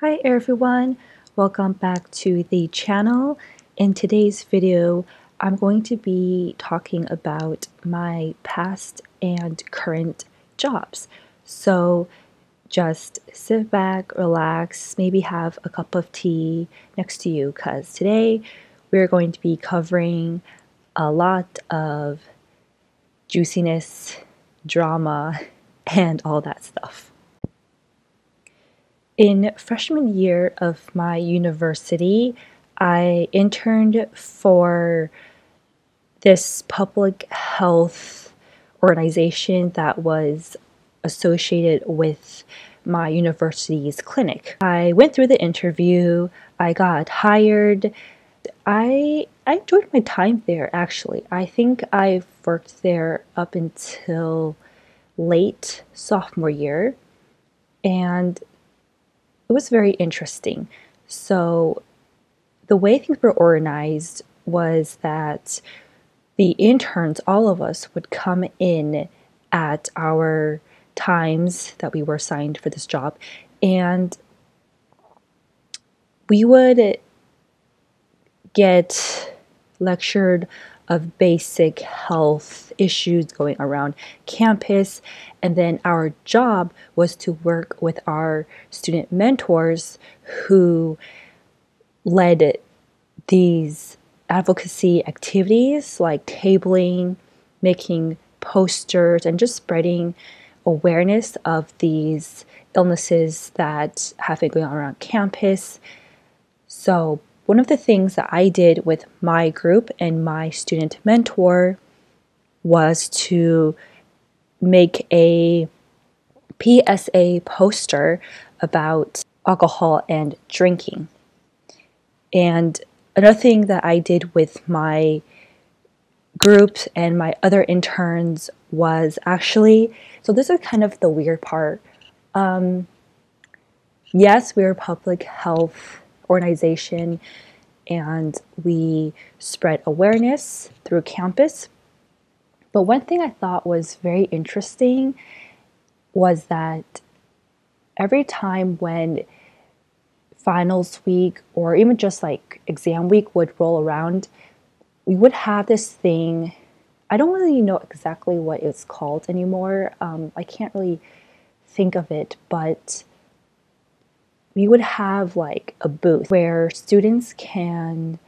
Hi everyone, welcome back to the channel. In today's video, I'm going to be talking about my past and current jobs. So just sit back, relax, maybe have a cup of tea next to you because today we're going to be covering a lot of juiciness, drama, and all that stuff. In freshman year of my university, I interned for this public health organization that was associated with my university's clinic. I went through the interview, I got hired. I enjoyed my time there actually. I think I've worked there up until late sophomore year, and it was very interesting. So the way things were organized was that the interns, all of us, would come in at our times that we were assigned for this job, and we would get lectured of basic health issues going around campus, and then our job was to work with our student mentors who led these advocacy activities like tabling, making posters, and just spreading awareness of these illnesses that have been going on around campus. So one of the things that I did with my group and my student mentor was to make a PSA poster about alcohol and drinking. And another thing that I did with my group and my other interns was actually, so this is kind of the weird part. Yes, we're a public health organization and we spread awareness through campus. But one thing I thought was very interesting was that every time when finals week or even just like exam week would roll around, we would have this thing. I don't really know exactly what it's called anymore. I can't really think of it, but we would have like a booth where students can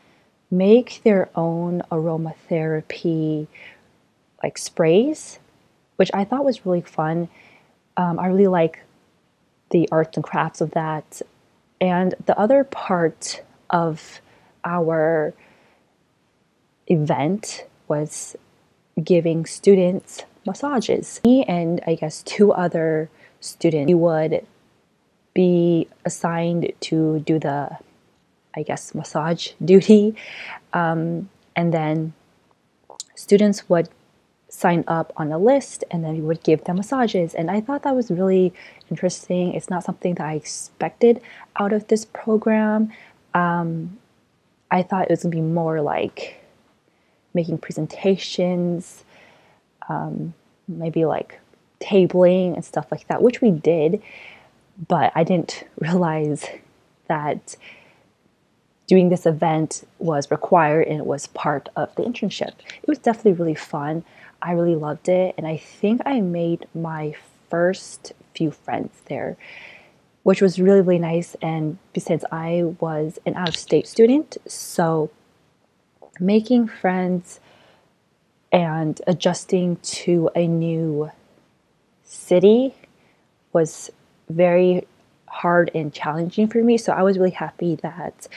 make their own aromatherapy like sprays, which I thought was really fun. I really like the arts and crafts of that. And the other part of our event was giving students massages. Me and I guess two other students, we would be assigned to do the, I guess, massage duty. And then students would sign up on a list and then we would give them massages. And I thought that was really interesting. It's not something that I expected out of this program. I thought it was gonna be more like making presentations, maybe like tabling and stuff like that, which we did, but I didn't realize that doing this event was required and it was part of the internship. It was definitely really fun. I really loved it, and I think I made my first few friends there, which was really, really nice. And since I was an out-of-state student, so making friends and adjusting to a new city was very hard and challenging for me. So I was really happy that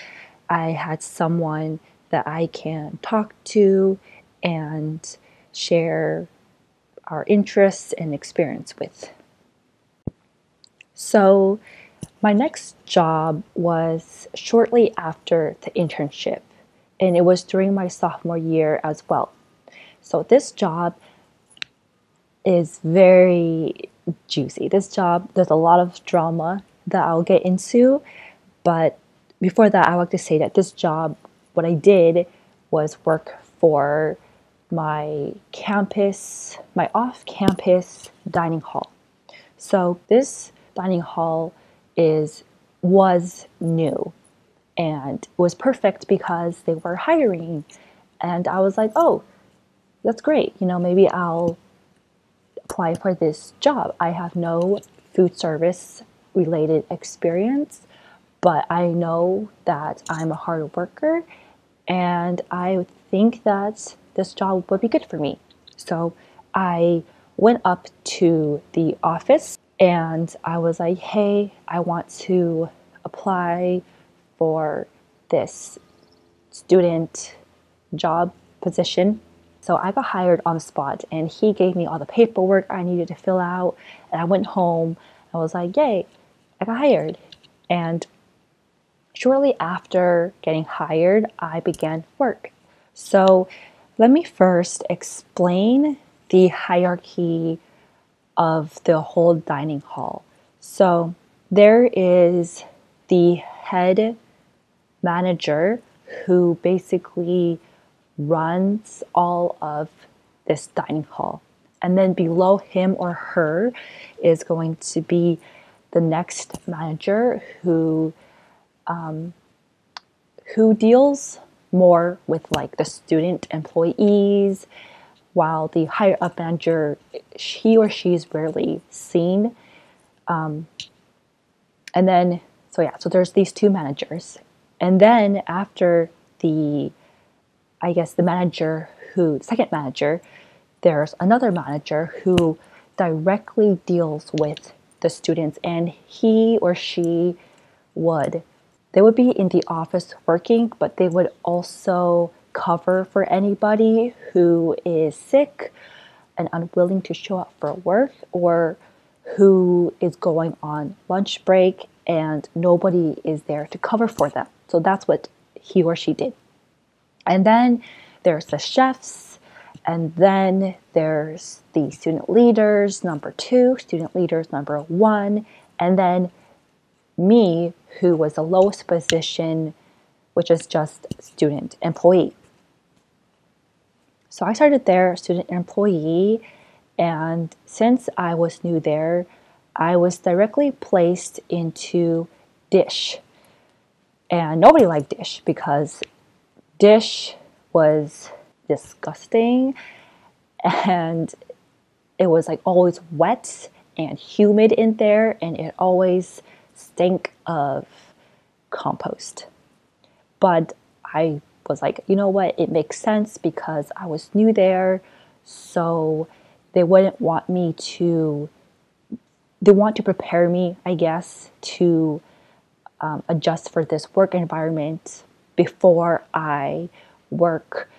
I had someone that I can talk to and share our interests and experience with. So my next job was shortly after the internship, and it was during my sophomore year as well. So this job is very juicy. This job, there's a lot of drama that I'll get into, but before that, I like to say that this job, what I did was work for my campus, my off-campus dining hall. So this dining hall is was new, and it was perfect because they were hiring. And I was like, oh, that's great. Maybe I'll apply for this job. I have no food service related experience, but I know that I'm a hard worker and I think that this job would be good for me. So I went up to the office and I was like, hey, I want to apply for this student job position. So I got hired on the spot and he gave me all the paperwork I needed to fill out. And I went home. I was like, yay, I got hired. And shortly after getting hired, I began work. So let me first explain the hierarchy of the whole dining hall. So there is the head manager who basically runs all of this dining hall. And then below him or her is going to be the next manager who deals more with like the student employees, while the higher up manager, he or she is rarely seen. And then, so there's these two managers. And then after the second manager, there's another manager who directly deals with the students, and he or she they would be in the office working, but they would also cover for anybody who is sick and unwilling to show up for work, or who is going on lunch break and nobody is there to cover for them. So that's what he or she did. And then there's the chefs, and then there's the student leaders, number 2, student leaders, number 1, and then me, who was the lowest position, which is just student employee. So I started there, student employee, and since I was new there, I was directly placed into dish. And nobody liked dish because dish was disgusting and it was like always wet and humid in there, and it always stank of compost. But I was like, you know what, it makes sense because I was new there, so they want to prepare me, I guess, to adjust for this work environment before I work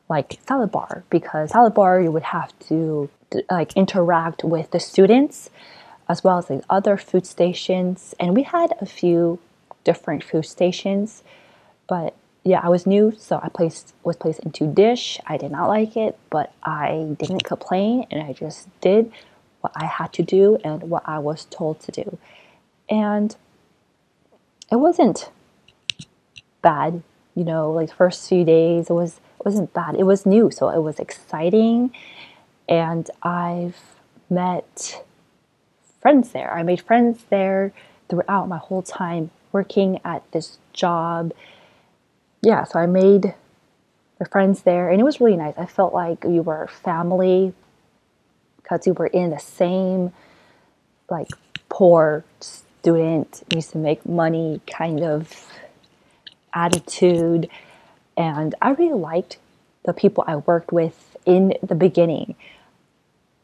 like salad bar, because salad bar you would have to like interact with the students as well as the other food stations, and we had a few different food stations. But yeah, I was new, so I was placed into dish. I did not like it, but I didn't complain, and I just did what I had to do and what I was told to do. And it wasn't bad, like the first few days, it wasn't bad. It was new, so it was exciting, and I've met friends there. I made friends there throughout my whole time working at this job. Yeah, so I made my friends there, and it was really nice. I felt like we were family because we were in the same like poor student, used to make money kind of attitude. And I really liked the people I worked with in the beginning.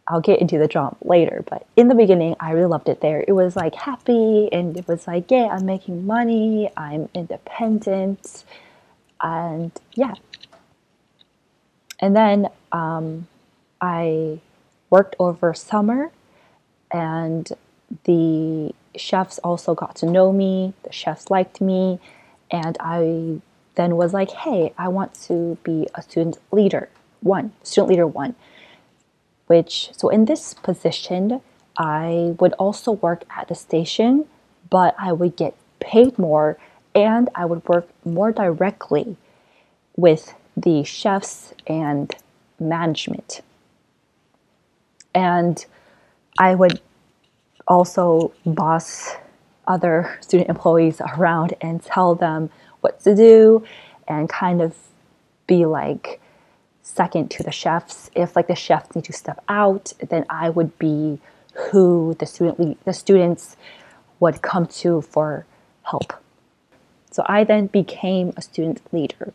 I'll get into the drama later, but in the beginning, I really loved it there. It was like happy, and it was like, yeah, I'm making money, I'm independent, and yeah. And then I worked over summer, and the chefs also got to know me. The chefs liked me, and I then was like, hey, I want to be a student leader one. So in this position, I would also work at the station, but I would get paid more, and I would work more directly with the chefs and management. And I would also boss other student employees around and tell them what to do and kind of be like second to the chefs. If like the chefs need to step out, then I would be who the students would come to for help. So I then became a student leader,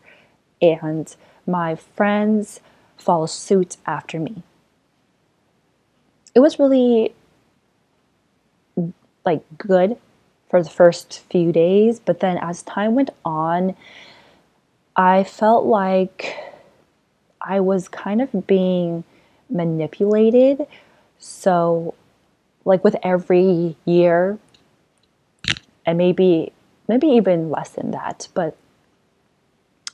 and my friends followed suit after me. It was really like good for the first few days, but then as time went on, I felt like I was kind of being manipulated. So like with every year, and maybe even less than that, but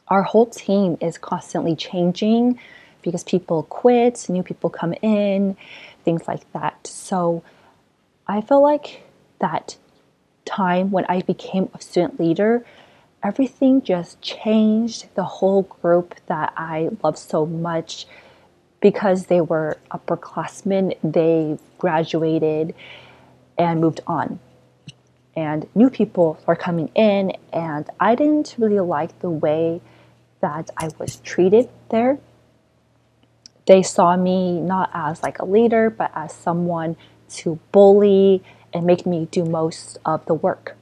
our whole team is constantly changing because people quit, new people come in, things like that. So I feel like that time when I became a student leader, everything just changed. The whole group that I love so much, because they were upperclassmen, they graduated and moved on. And new people are coming in, and I didn't really like the way that I was treated there. They saw me not as like a leader, but as someone to bully and make me do most of the work.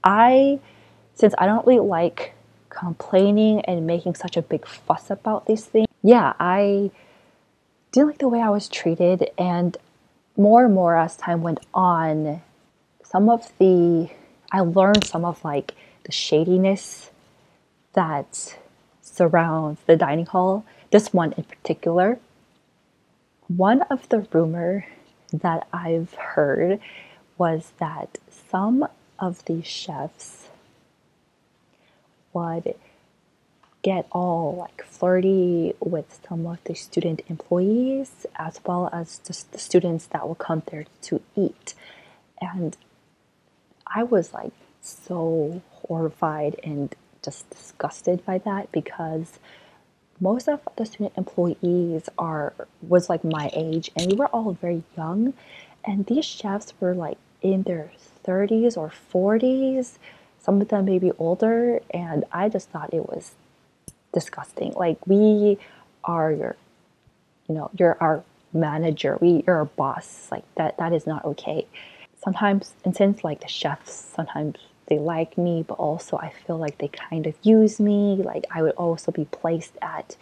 Since I don't really like complaining and making such a big fuss about these things, yeah, I didn't like the way I was treated. And more as time went on, I learned some of like the shadiness that surrounds the dining hall. This one in particular. One of the rumor that I've heard was that some of the chefs would get all like flirty with some of the student employees, as well as just the students that will come there to eat. And I was like so horrified and just disgusted by that, because most of the student employees was like my age, and we were all very young, and these chefs were like in their 30s or 40s, some of them maybe older, and I just thought it was disgusting. Like, we are you're our manager, you're our boss, like that is not okay. Sometimes, and since like the chefs, sometimes they like me, but also I feel like they kind of use me. Like, I would also be placed at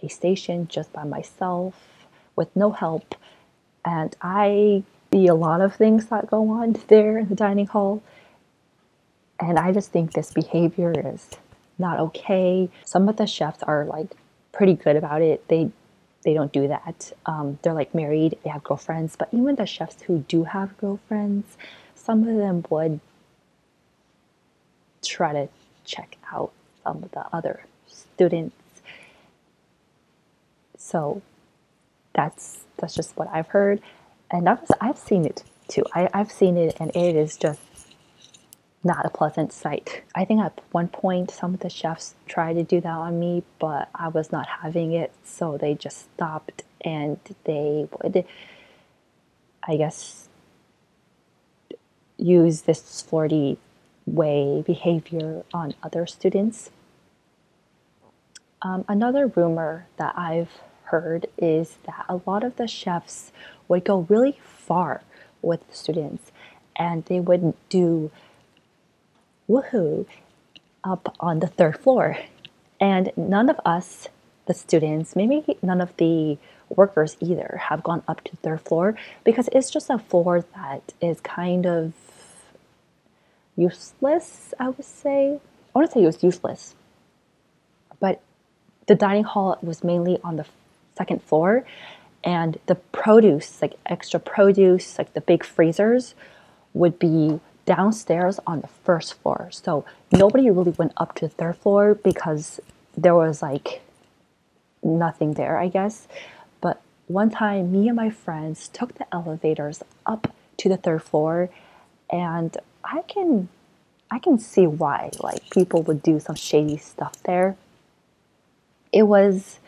a station just by myself with no help, and I see a lot of things that go on there in the dining hall, and I just think this behavior is not okay. Some of the chefs are like pretty good about it. They don't do that. They're like married, they have girlfriends, but even the chefs who do have girlfriends, some of them would try to check out some of the other students. So that's just what I've heard, and I've seen it too. I've seen it, and it is just not a pleasant sight. I think at one point some of the chefs tried to do that on me, but I was not having it, so they just stopped, and they would, I guess, use this flirty behavior on other students. Another rumor that I've heard is that a lot of the chefs would go really far with the students, and they would do woohoo up on the third floor. And none of us, the students, maybe none of the workers either, have gone up to the third floor, because it's just a floor that is kind of useless, I would say. I want to say it was useless, but the dining hall was mainly on the second floor, and the produce, like extra produce, like the big freezers, would be downstairs on the first floor. So nobody really went up to the third floor because there was like nothing there, I guess. But one time, me and my friends took the elevators up to the third floor, and I can see why like people would do some shady stuff there. It was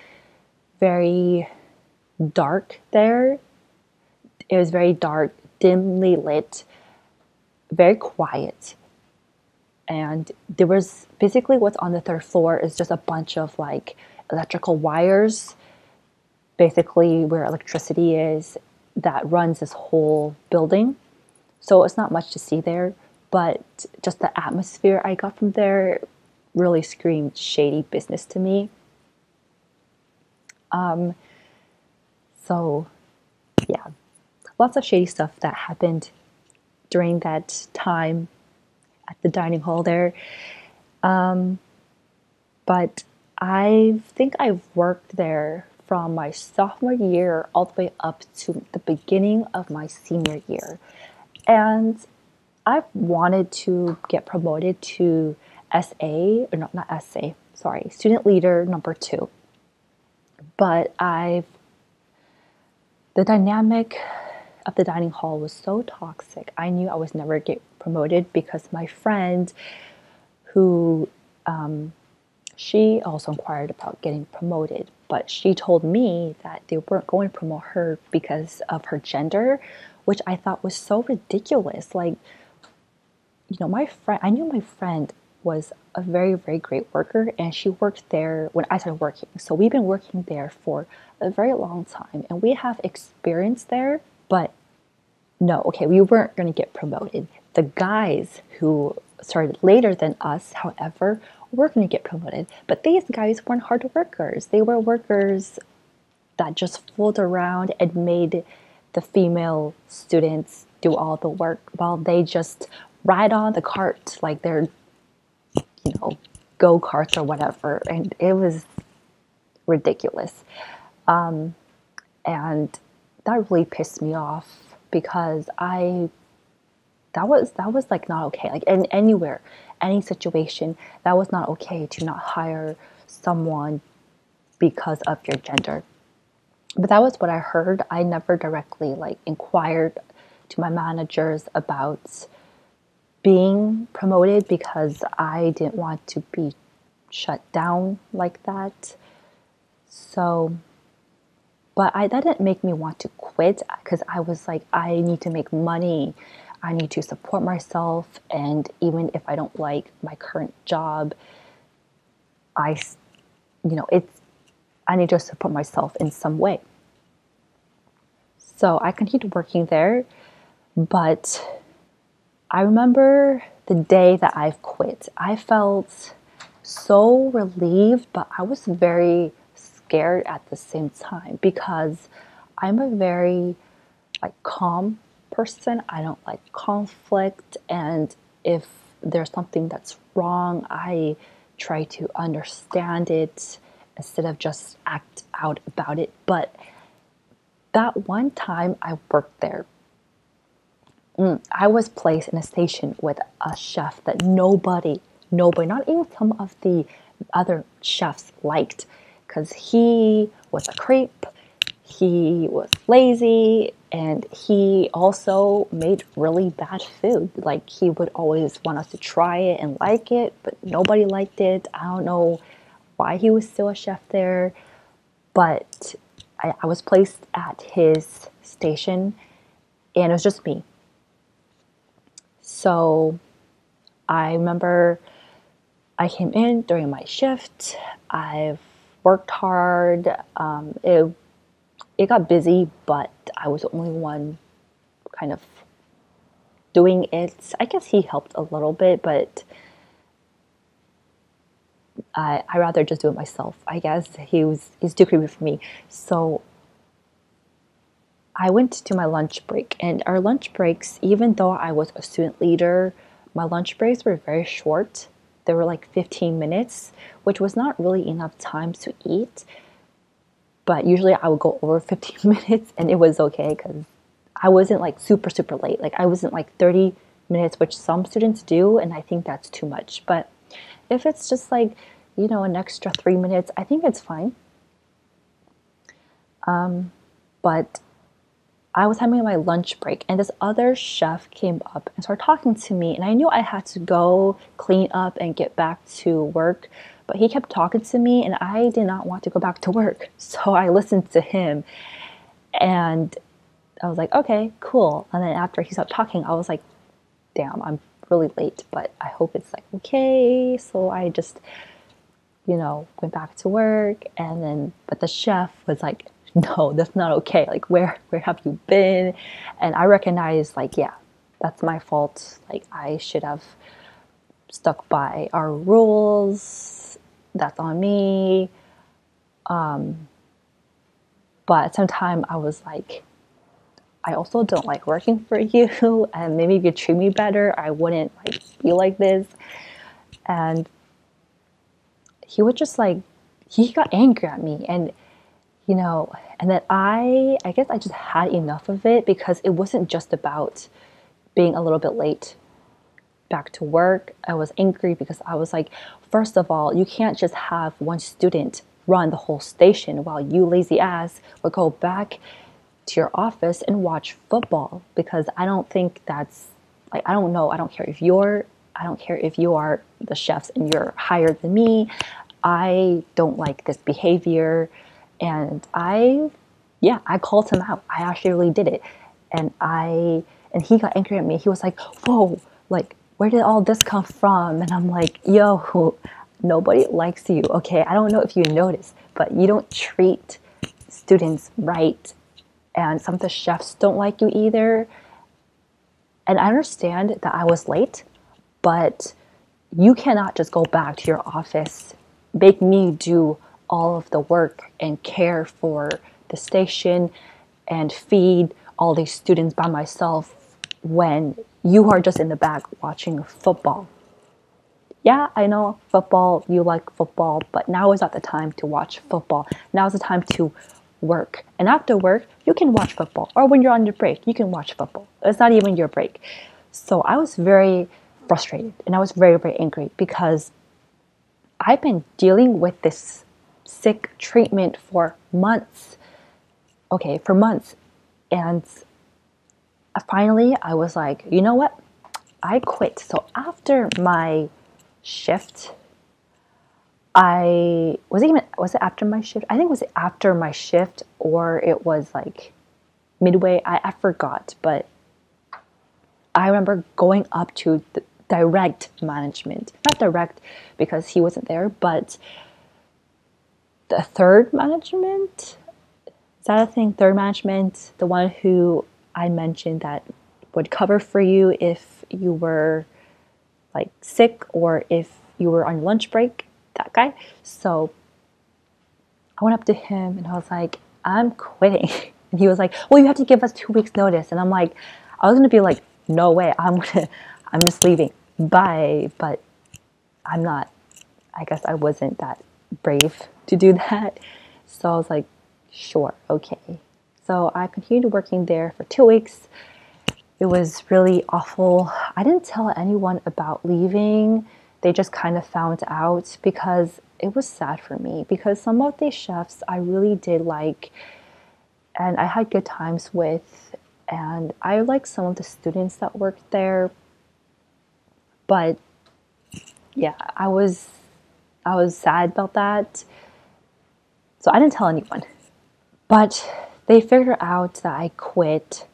very dark there. It was very dark, dimly lit. very quiet. And there was basically what's on the third floor is just a bunch of like electrical wires, basically where electricity is, that runs this whole building. So it's not much to see there, but just the atmosphere I got from there really screamed shady business to me. So yeah, lots of shady stuff that happened during that time at the dining hall there. But I think I've worked there from my sophomore year all the way up to the beginning of my senior year. And I've wanted to get promoted to SA, or not SA, sorry, student leader number 2. But the dynamic of the dining hall was so toxic. I knew I was never get promoted because my friend who she also inquired about getting promoted, but she told me that they weren't going to promote her because of her gender, which I thought was so ridiculous. Like, I knew my friend was a very, very great worker, and she worked there when I started working. So we've been working there for a very long time, and we have experience there, but no, okay, we weren't going to get promoted. The guys who started later than us, however, were going to get promoted. But these guys weren't hard workers. They were workers that just fooled around and made the female students do all the work while they just ride on the cart like they're, go-karts or whatever. And it was ridiculous. And that really pissed me off because that was like not okay. Like anywhere, any situation, that was not okay to not hire someone because of your gender. But that was what I heard. I never directly like inquired to my managers about being promoted because I didn't want to be shut down like that. So, but that didn't make me want to quit because I was like, I need to make money. I need to support myself. And even if I don't like my current job, I need to support myself in some way. So I continued working there, but I remember the day that I've quit. I felt so relieved, but I was very scared at the same time because I'm a very calm person. I don't like conflict, and if there's something that's wrong, I try to understand it instead of just act out about it. But that one time I worked there, I was placed in a station with a chef that nobody, not even some of the other chefs liked, because he was a creep, he was lazy, and he also made really bad food. Like, he would always want us to try it and like it, but nobody liked it. I don't know why he was still a chef there, but I was placed at his station, and it was just me. So I remember I came in during my shift. I've worked hard. It got busy, but I was the only one kind of doing it. I guess he helped a little bit, but I rather just do it myself. I guess he's too creepy for me. So I went to my lunch break, and our lunch breaks, even though I was a student leader, my lunch breaks were very short. They were like 15 minutes, which was not really enough time to eat. But usually I would go over 15 minutes, and it was okay because I wasn't like super, super late. Like, I wasn't like 30 minutes, which some students do, and I think that's too much. But if it's just like, an extra 3 minutes, I think it's fine. But I was having my lunch break, and this other chef came up and started talking to me, and I knew I had to go clean up and get back to work, but he kept talking to me, and I did not want to go back to work. So I listened to him, and I was like, okay, cool. And then after he stopped talking, I was like, damn, I'm really late, but I hope it's like okay. So I just, went back to work, and then, but the chef was like, no, that's not okay. Like, where have you been? And I recognized, like, yeah, that's my fault. Like, I should have stuck by our rules. That's on me. But at the same time, I was like, I also don't like working for you, and maybe if you treat me better, I wouldn't like be like this. And he would just like, he got angry at me, and and then I guess I just had enough of it, because it wasn't just about being a little bit late back to work. I was angry because I was like, first of all, you can't just have one student run the whole station while you lazy ass would go back to your office and watch football, because I don't think that's like, I don't know, I don't care if you are the chefs and you're higher than me. I don't like this behavior. And I called him out. I actually really did it. And he got angry at me. He was like, whoa, like, where did all this come from? And I'm like, yo, nobody likes you, okay? I don't know if you noticed, but you don't treat students right. And some of the chefs don't like you either. And I understand that I was late, but you cannot just go back to your office, make me do all of the work and care for the station and feed all these students by myself when you are just in the back watching football. Yeah, I know football, you like football, but now is not the time to watch football. Now is the time to work. And after work, you can watch football. Or when you're on your break, you can watch football. It's not even your break. So I was very frustrated, and I was very, very angry, because I've been dealing with this sick treatment for months. Okay, for months. And finally, I was like, you know what? I quit. So after my shift, was it after my shift? I think it was after my shift, or it was like midway. I forgot, but I remember going up to the direct management. Not direct because he wasn't there, but the third management. Is that a thing? Third management, the one who I mentioned that would cover for you if you were like sick or if you were on lunch break, that guy. So I went up to him and I was like, I'm quitting. And he was like, well, you have to give us 2 weeks notice. And I'm like, I was going to be like, no way, I'm just leaving. Bye. But I'm not, I guess I wasn't that brave to do that. So I was like, sure, okay. So I continued working there for 2 weeks. It was really awful. I didn't tell anyone about leaving. They just kind of found out, because it was sad for me, because some of the chefs I really did like and I had good times with, and I like some of the students that worked there. But yeah, I was sad about that. So I didn't tell anyone. But they figured out that I quit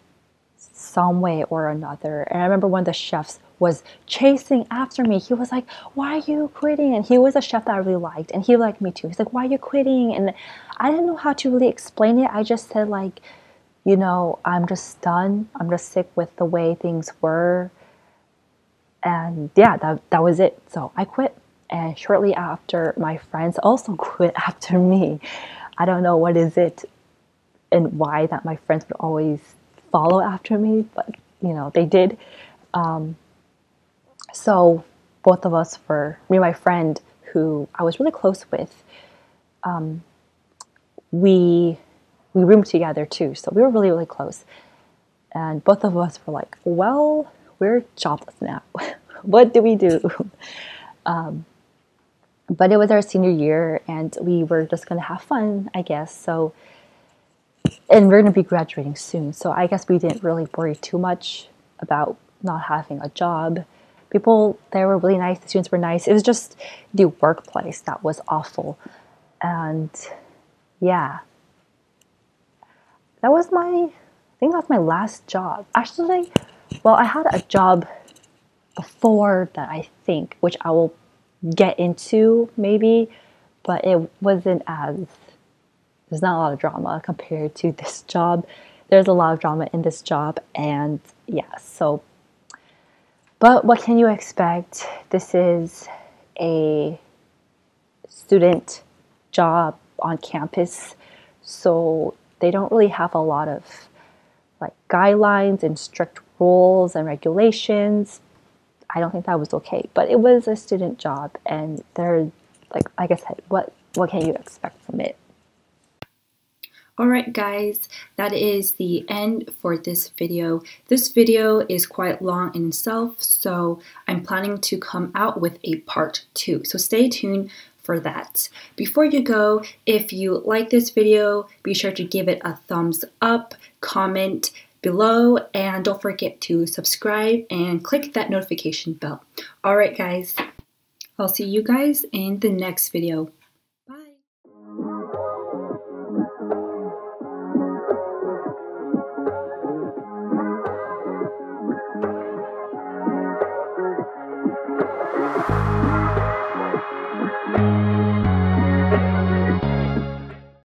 some way or another. And I remember one of the chefs was chasing after me. He was like, why are you quitting? And he was a chef that I really liked, and he liked me too. He's like, why are you quitting? And I didn't know how to really explain it. I just said like, I'm just done. I'm just sick with the way things were. And yeah, that was it. So I quit. And shortly after, my friends also quit after me. I don't know what is it and why that my friends would always follow after me, but they did. So both of us me and my friend who I was really close with, we roomed together too. So we were really, really close. And both of us were like, well, we're jobless now. What do we do? But it was our senior year and we were just going to have fun, I guess. So, and we're going to be graduating soon. So I guess we didn't really worry too much about not having a job. People there were really nice. The students were nice. It was just the workplace that was awful. And yeah, I think that was my last job. Actually, well, I had a job before that, I think, which I will get into maybe, but it wasn't as, there's not a lot of drama compared to this job. There's a lot of drama in this job, and yeah, so, but what can you expect? This is a student job on campus, so they don't really have a lot of like guidelines and strict rules and regulations. I don't think that was okay, but it was a student job, and they're like I said, what can you expect from it? Alright guys, that is the end for this video. This video is quite long in itself, so I'm planning to come out with a part 2. So stay tuned for that. Before you go, if you like this video, be sure to give it a thumbs up, comment below, and don't forget to subscribe and click that notification bell. Alright guys, I'll see you guys in the next video.